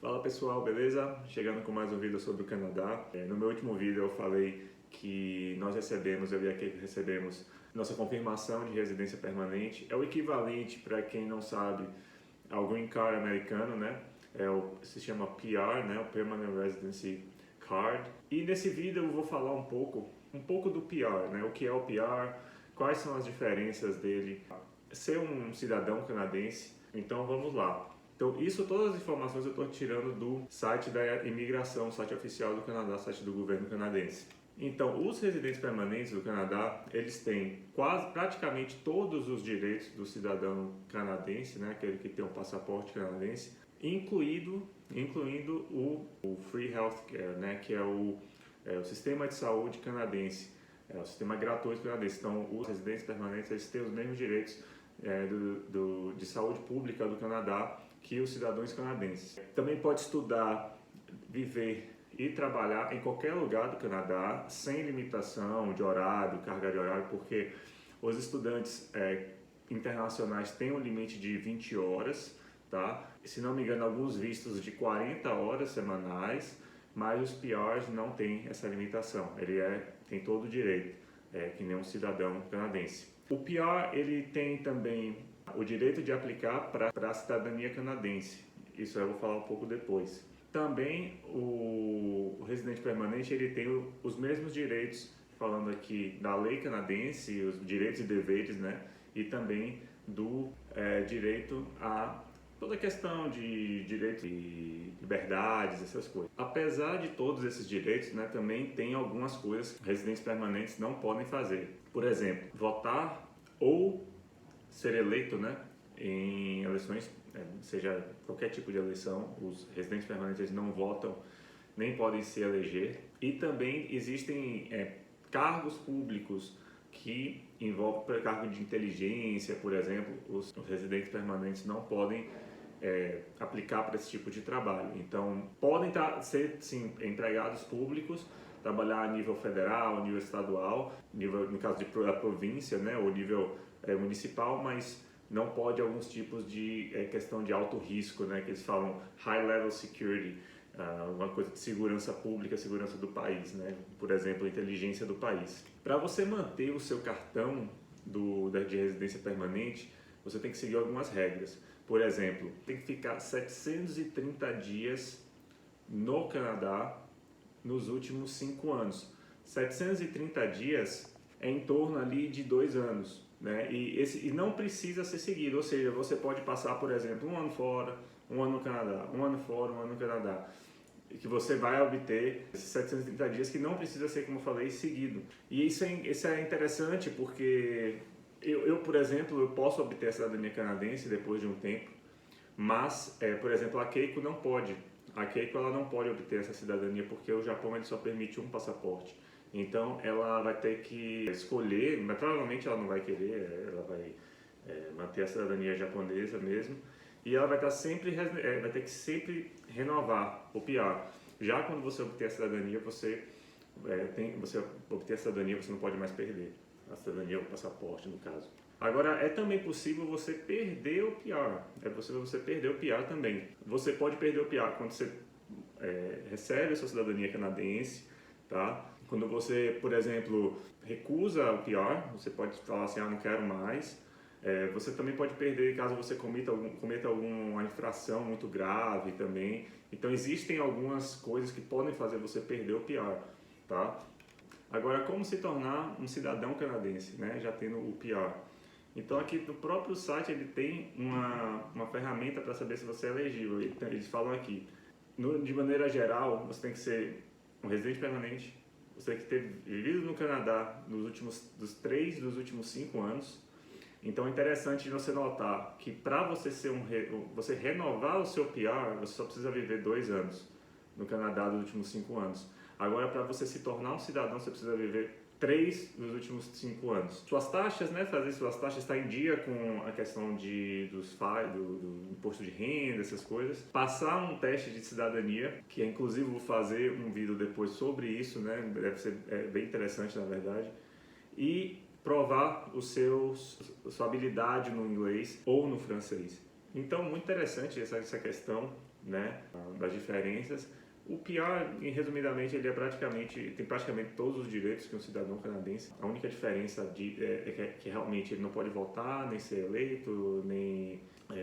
Fala pessoal, beleza? Chegando com mais um vídeo sobre o Canadá. No meu último vídeo eu falei que nós recebemos, eu e a Kate recebemos nossa confirmação de residência permanente. É o equivalente, para quem não sabe, ao Green Card americano, né? Se chama PR, né? O Permanent Residency Card. E nesse vídeo eu vou falar um pouco do PR, né? O que é o PR, quais são as diferenças dele, ser um cidadão canadense. Então vamos lá. Então, todas as informações eu estou tirando do site da imigração, site oficial do Canadá, site do governo canadense. Então, os residentes permanentes do Canadá, eles têm praticamente todos os direitos do cidadão canadense, né, aquele que tem um passaporte canadense, incluindo o Free Healthcare, né, que é o sistema de saúde canadense, é o sistema gratuito canadense. Então, os residentes permanentes, eles têm os mesmos direitos de saúde pública do Canadá que os cidadãos canadenses. Também pode estudar, viver e trabalhar em qualquer lugar do Canadá sem limitação de horário, carga de horário, porque os estudantes internacionais têm um limite de 20 horas, tá? Se não me engano, alguns vistos de 40 horas semanais, mas os PRs não têm essa limitação. Ele tem todo o direito, que nem um cidadão canadense. O PR, ele tem também o direito de aplicar para a cidadania canadense. Isso eu vou falar um pouco depois. Também o residente permanente, ele tem os mesmos direitos, falando aqui da lei canadense, os direitos e deveres, né? E também do direito a toda a questão de direitos e liberdades, essas coisas. Apesar de todos esses direitos, né, também tem algumas coisas que residentes permanentes não podem fazer. Por exemplo, votar ou ser eleito, né, em eleições, seja qualquer tipo de eleição. Os residentes permanentes não votam, nem podem se eleger. E também existem cargos públicos que envolvem cargo de inteligência, por exemplo. Os residentes permanentes não podem aplicar para esse tipo de trabalho. Então, podem ser, sim, empregados públicos, trabalhar a nível federal, a nível estadual, no caso da província, né, ou nível municipal, mas não pode alguns tipos de questão de alto risco, né, que eles falam high level security, uma coisa de segurança pública, segurança do país, né, por exemplo, inteligência do país. Para você manter o seu cartão de residência permanente, você tem que seguir algumas regras. Por exemplo, tem que ficar 730 dias no Canadá nos últimos 5 anos. 730 dias é em torno ali de 2 anos, né? E não precisa ser seguido, ou seja, você pode passar, por exemplo, 1 ano fora, 1 ano no Canadá, 1 ano fora, 1 ano no Canadá, que você vai obter esses 730 dias que não precisa ser, como eu falei, seguido. E isso é interessante porque eu, por exemplo, eu posso obter a cidadania canadense depois de um tempo, mas, por exemplo, a Keiko não pode. A Keiko, ela não pode obter essa cidadania porque o Japão, ele só permite um passaporte. Então ela vai ter que escolher, mas provavelmente ela não vai querer, ela vai manter a cidadania japonesa mesmo, e ela vai ter que sempre renovar o PR. Já quando você obter a cidadania, você obter a cidadania, você não pode mais perder a cidadania, o passaporte no caso. Agora, é também possível você perder o PR, é possível você perder o PR também. Você pode perder o PR quando você recebe a sua cidadania canadense, tá? Quando você, por exemplo, recusa o PR, você pode falar assim, não quero mais. Você também pode perder caso você cometa alguma infração muito grave também. Então, existem algumas coisas que podem fazer você perder o PR, tá? Agora, como se tornar um cidadão canadense, né? Já tendo o PR. Então, aqui no próprio site ele tem uma ferramenta para saber se você é elegível. Eles falam aqui, de maneira geral, você tem que ser um residente permanente, você tem que ter vivido no Canadá dos 3 dos últimos 5 anos. Então é interessante você notar que para você renovar o seu PR, você só precisa viver 2 anos no Canadá dos últimos 5 anos. Agora, para você se tornar um cidadão, você precisa viver 3 dos últimos 5 anos. Suas taxas, né? Fazer suas taxas, está em dia com a questão do imposto de renda, essas coisas. Passar um teste de cidadania, que inclusive vou fazer um vídeo depois sobre isso, né? Deve ser bem interessante, na verdade. E provar sua habilidade no inglês ou no francês. Então, muito interessante essa questão né, das diferenças. O PR, resumidamente, ele tem praticamente todos os direitos que um cidadão canadense. A única diferença é que realmente ele não pode votar, nem ser eleito, nem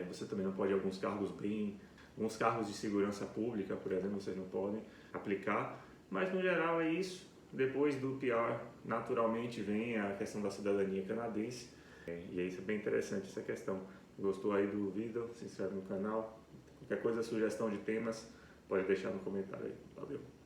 você também não pode alguns cargos de segurança pública, por exemplo, vocês não podem aplicar. Mas no geral é isso. Depois do PR, naturalmente vem a questão da cidadania canadense. E é isso, é bem interessante essa questão. Gostou aí do vídeo? Se inscreve no canal. Qualquer coisa, sugestão de temas, pode deixar no comentário aí. Valeu!